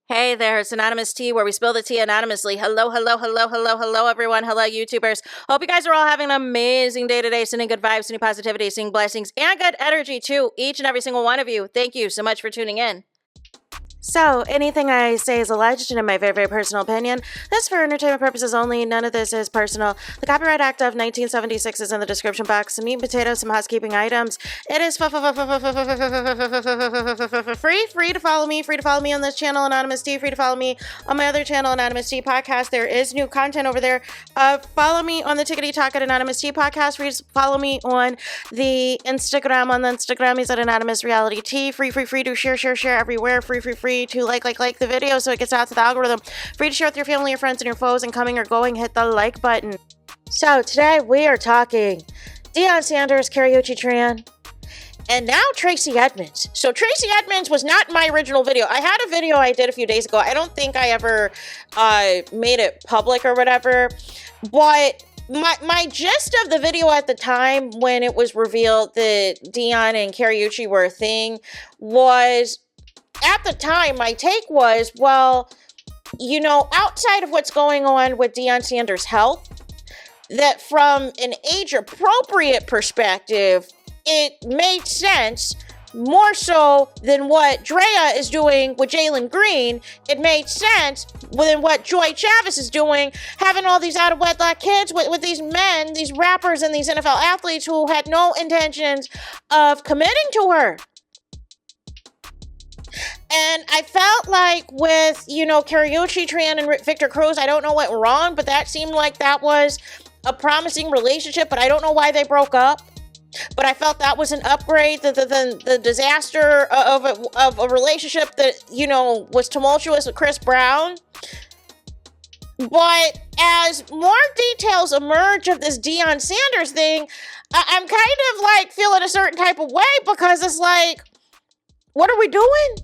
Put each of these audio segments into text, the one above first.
Hey there, it's Anonymous Tea, where we spill the tea anonymously. Hello, everyone. Hello, YouTubers. Hope you guys are all having an amazing day today, sending good vibes, sending positivity, sending blessings, and good energy to each and every single one of you. Thank you so much for tuning in. So, anything I say is alleged and in my very, very personal opinion. This is for entertainment purposes only. None of this is personal. The Copyright Act of 1976 is in the description box. Some meat and potatoes, some housekeeping items. It is free to follow me. Free to follow me on this channel, Anonymous Tea. Free to follow me on my other channel, Anonymous Tea Podcast. There is new content over there. Follow me on the Tickety Talk at Anonymous Tea Podcast. Free to follow me on the Instagram. On the Instagram is at Anonymous Reality Tea. Free to share everywhere. Free to like the video so it gets out to the algorithm. Free to share with your family, your friends, and your foes, and coming or going, hit the like button. So today we are talking Deion Sanders, Karrueche Tran, and now TRACEY EDMONDS. So TRACEY EDMONDS was not my original video. I had a video I did a few days ago. I don't think I ever made it public or whatever, but my gist of the video at the time when it was revealed that Dion and Karrueche were a thing was, at the time, my take was, well, you know, outside of what's going on with Deion Sanders' health, that from an age-appropriate perspective, it made sense, more so than what Drea is doing with Jalen Green. It made sense than what Joy Chavis is doing, having all these out-of-wedlock kids with these men, these rappers, and these NFL athletes who had no intentions of committing to her. And I felt like with, you know, Karrueche Tran and Victor Cruz, I don't know what went wrong, but that seemed like that was a promising relationship, but I don't know why they broke up. But I felt that was an upgrade, the disaster of a relationship that, you know, was tumultuous with Chris Brown. But as more details emerge of this Deion Sanders thing, I'm kind of like feeling a certain type of way, because it's like, what are we doing?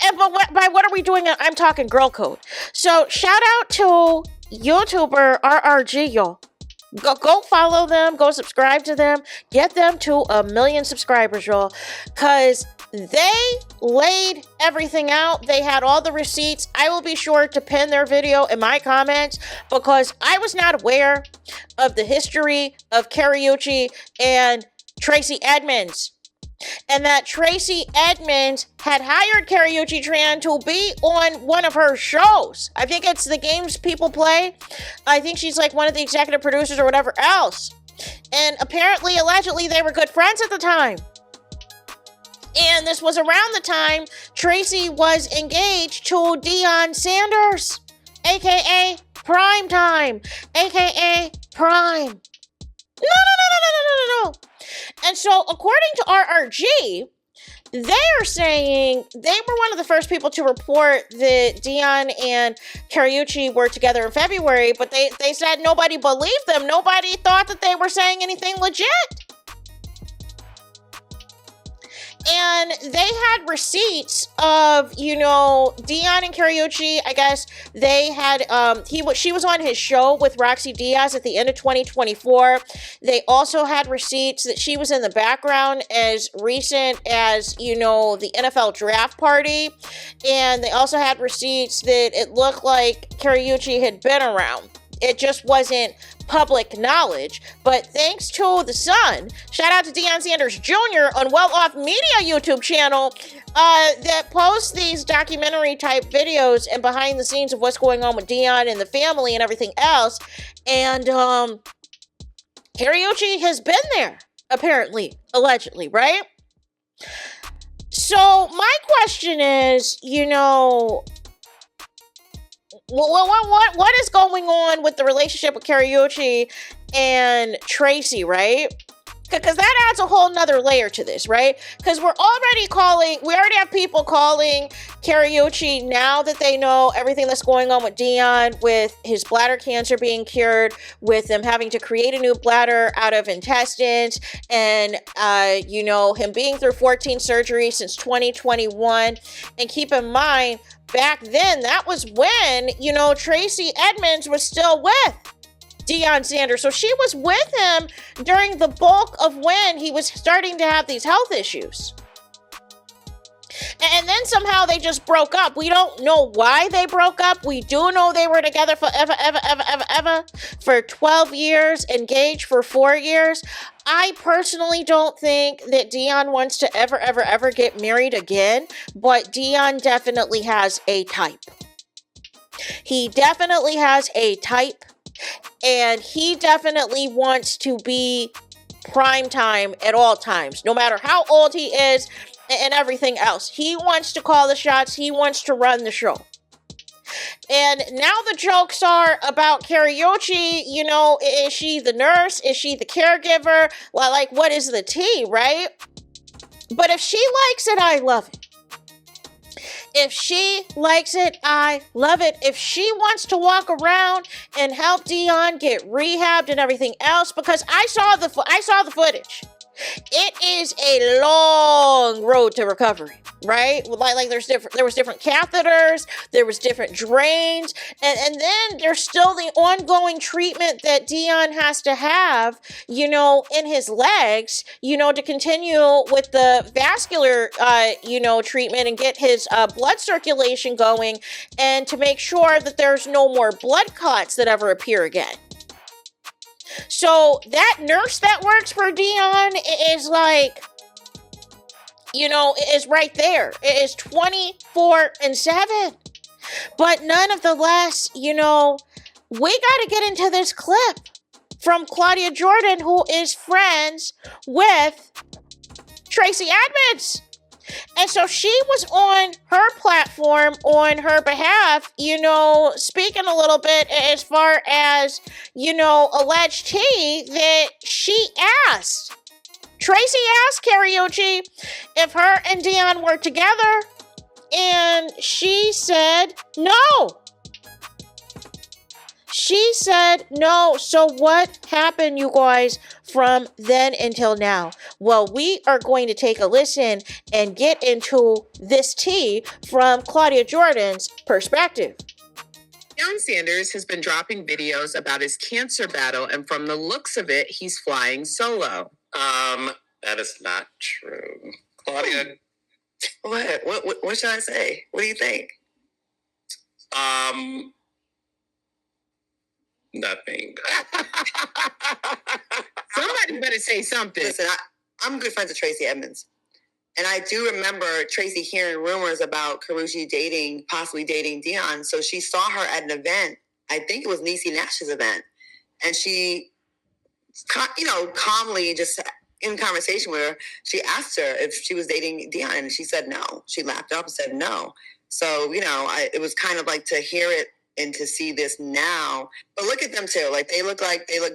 And by what are we doing, I'm talking girl code. So shout out to YouTuber RRG, y'all. Go follow them. Go subscribe to them. Get them to 1 million subscribers, y'all. Because they laid everything out. They had all the receipts. I will be sure to pin their video in my comments, because I was not aware of the history of Karrueche and TRACEY EDMONDS. And that TRACEY EDMONDS had hired Karrueche Tran to be on one of her shows. I think it's The Games People Play. I think she's like one of the executive producers or whatever else. And apparently, allegedly, they were good friends at the time. And this was around the time TRACEY was engaged to Deion Sanders, aka Prime Time, aka Prime. No. And so, according to RRG, they are saying they were one of the first people to report that Dion and Karrueche were together in February, but they said nobody believed them. Nobody thought that they were saying anything legit. And they had receipts of, you know, Dion and Karrueche. I guess they had, she was on his show with Roxy Diaz at the end of 2024. They also had receipts that she was in the background as recent as, you know, the NFL draft party. And they also had receipts that it looked like Karrueche had been around. It just wasn't public knowledge. But thanks to the son, shout out to Deion Sanders Jr. on Well Off Media YouTube channel, that posts these documentary type videos and behind the scenes of what's going on with Dion and the family and everything else. And Karrueche has been there, apparently, allegedly, right? So my question is, you know, what is going on with the relationship with Karrueche and TRACEY, right? Because that adds a whole nother layer to this, right? Because we already have people calling Karrueche, now that they know everything that's going on with Dion, with his bladder cancer being cured, with them having to create a new bladder out of intestines, and, you know, him being through 14 surgeries since 2021. And keep in mind, back then, that was when, you know, TRACEY EDMONDS was still with Deion Sanders. So she was with him during the bulk of when he was starting to have these health issues. And then somehow they just broke up. We don't know why they broke up. We do know they were together forever, ever, for 12 years, engaged for 4 years. I personally don't think that Dion wants to ever get married again, but Dion definitely has a type. He definitely has a type, and he definitely wants to be prime time at all times, no matter how old he is and everything else. He wants to call the shots. He wants to run the show. And now the jokes are about Karrueche. You know, is she the nurse? Is she the caregiver? Well, like, what is the tea, right? But if she likes it, I love it. If she likes it, I love it. If she wants to walk around and help Dion get rehabbed and everything else, because I saw the footage. It is a long road to recovery, right? Like there was different catheters, there was different drains, and then there's still the ongoing treatment that Dion has to have, you know, in his legs, you know, to continue with the vascular, treatment and get his blood circulation going, and to make sure that there's no more blood clots that ever appear again. So that nurse that works for Dion is like, you know, is right there. It is 24/7. But none of the less, you know, we got to get into this clip from Claudia Jordan, who is friends with TRACEY EDMONDS. And so she was on her platform on her behalf, you know, speaking a little bit as far as, you know, alleged tea that she asked. TRACEY asked Karrueche if her and Dion were together, and she said no. She said no. So what happened, you guys, from then until now? Well, we are going to take a listen and get into this tea from Claudia Jordan's perspective. Deion Sanders has been dropping videos about his cancer battle, and from the looks of it, he's flying solo. That is not true. Claudia. What should I say? What do you think? Nothing. Somebody better say something. Listen, I'm good friends with TRACEY EDMONDS. And I do remember TRACEY hearing rumors about Karrueche possibly dating Dion. So she saw her at an event. I think it was Niecy Nash's event. And she, you know, calmly, just in conversation with her, she asked her if she was dating Dion. And she said no. She laughed up and said no. So, you know, it was kind of like to hear it and to see this now. But look at them too. Like they look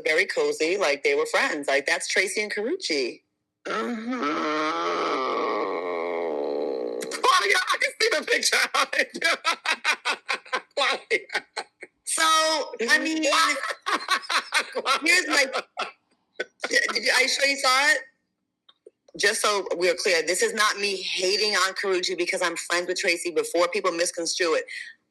very cozy, like they were friends. Like that's TRACEY and Karrueche. Uh-huh. Claudia, I can see the picture. Claudia. So, I mean, here's my... Are you sure you saw it? Just so we're clear, this is not me hating on Karrueche because I'm friends with TRACEY before people misconstrue it.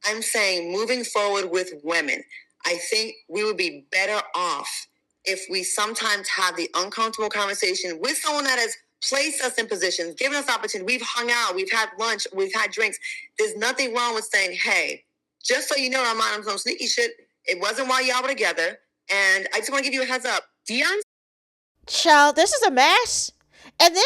I'm saying moving forward with women, I think we would be better off if we sometimes have the uncomfortable conversation with someone that has placed us in positions, given us opportunity. We've hung out, we've had lunch, we've had drinks. There's nothing wrong with saying, hey, just so you know, I'm on some sneaky shit. It wasn't while y'all were together. And I just want to give you a heads up. Dion. Child, this is a mess. And then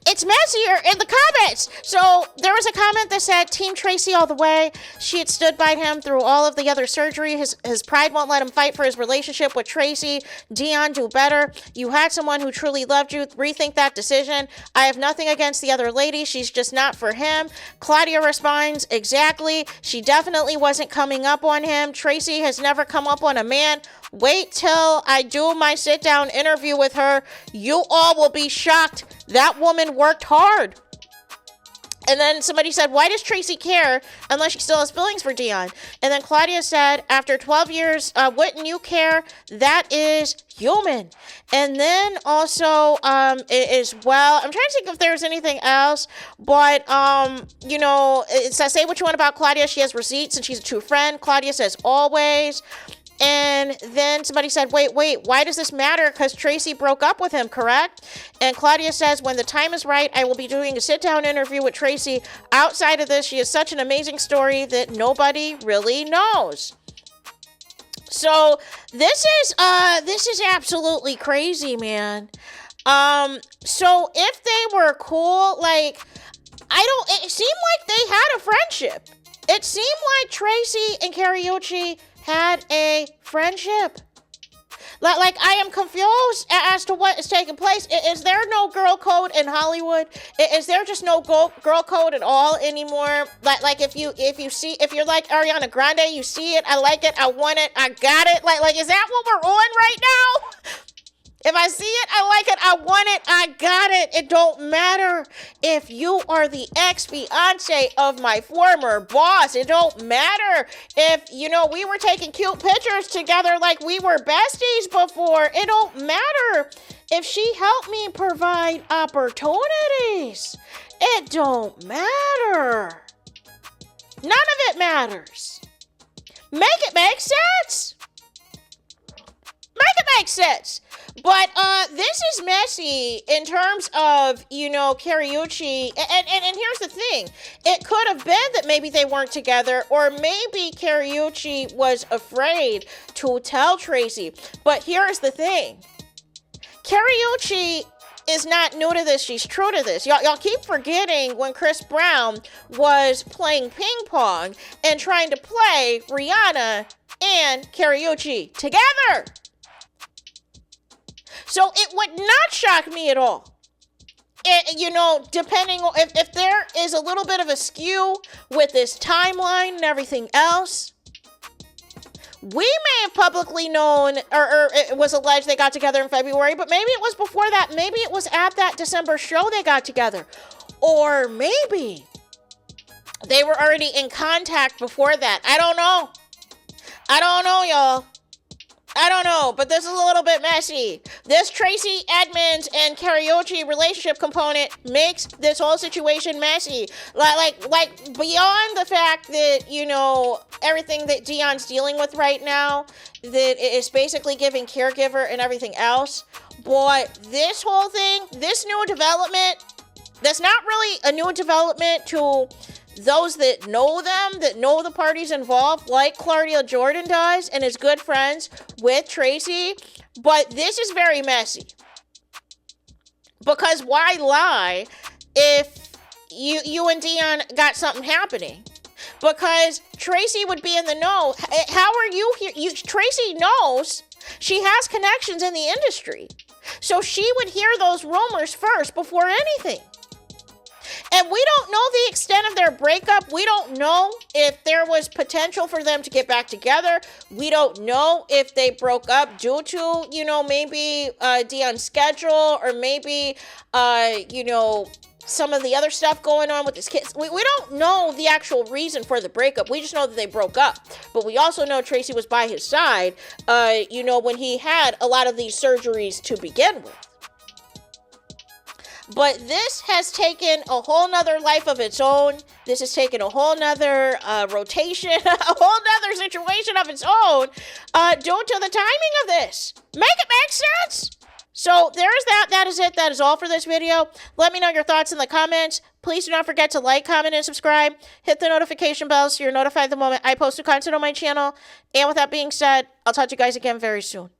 it's messier in the comments. So there was a comment that said, Team TRACEY all the way. She had stood by him through all of the other surgery. His pride won't let him fight for his relationship with TRACEY. Dion, do better. You had someone who truly loved you. Rethink that decision. I have nothing against the other lady. She's just not for him. Claudia responds, exactly. She definitely wasn't coming up on him. TRACEY has never come up on a man. Wait till I do my sit-down interview with her. You all will be shocked. That woman worked hard. And then somebody said, why does TRACEY care unless she still has feelings for Dion? And then Claudia said, after 12 years, wouldn't you care? That is human. And then also, as well, I'm trying to think if there's anything else, but, you know, it says, say what you want about Claudia. She has receipts and she's a true friend. Claudia says, always. And then somebody said, wait, why does this matter? Because Tracey broke up with him, correct? And Claudia says, when the time is right, I will be doing a sit-down interview with Tracey. Outside of this, she has such an amazing story that nobody really knows. So this is absolutely crazy, man. So if they were cool, like, it seemed like they had a friendship. It seemed like Tracey and Karrueche had a friendship. Like, I am confused as to what is taking place. Is there no girl code in Hollywood? Is there just no girl code at all anymore? Like if you're like Ariana Grande, you see it, I like it, I want it, I got it. Like is that what we're on right now? If I see it, I like it, I want it, I got it. It don't matter if you are the ex-fiance of my former boss. It don't matter if, we were taking cute pictures together like we were besties before. It don't matter if she helped me provide opportunities. It don't matter. None of it matters. Make it make sense. Make it make sense. But this is messy in terms of, Karrueche. And here's the thing. It could have been that maybe they weren't together, or maybe Karrueche was afraid to tell Tracey. But here's the thing. Karrueche is not new to this. She's true to this. Y'all keep forgetting when Chris Brown was playing ping pong and trying to play Rihanna and Karrueche together. So it would not shock me at all. Depending on if there is a little bit of a skew with this timeline and everything else, we may have publicly known, or it was alleged they got together in February, but maybe it was before that. Maybe it was at that December show they got together. Or maybe they were already in contact before that. I don't know, y'all. I don't know, but this is a little bit messy. This Tracey Edmonds and Karrueche relationship component makes this whole situation messy. Like beyond the fact that, everything that Dion's dealing with right now, that is basically giving Caregiver and everything else. Boy, this whole thing, this new development, that's not really a new development to those that know them, that know the parties involved, like Claudia Jordan does and is good friends with Tracey. But this is very messy. Because why lie if you and Dion got something happening? Because Tracey would be in the know. How are you here? Tracey knows she has connections in the industry. So she would hear those rumors first before anything. And we don't know the extent of their breakup. We don't know if there was potential for them to get back together. We don't know if they broke up due to, maybe Dion's schedule, or maybe, some of the other stuff going on with his kids. We don't know the actual reason for the breakup. We just know that they broke up. But we also know Tracey was by his side, when he had a lot of these surgeries to begin with. But this has taken a whole nother life of its own. This has taken a whole nother rotation, a whole nother situation of its own, due to the timing of this. Make it make sense. So there's that. That is it. That is all for this video. Let me know your thoughts in the comments. Please do not forget to like, comment, and subscribe. Hit the notification bell so you're notified the moment I post new content on my channel. And with that being said, I'll talk to you guys again very soon.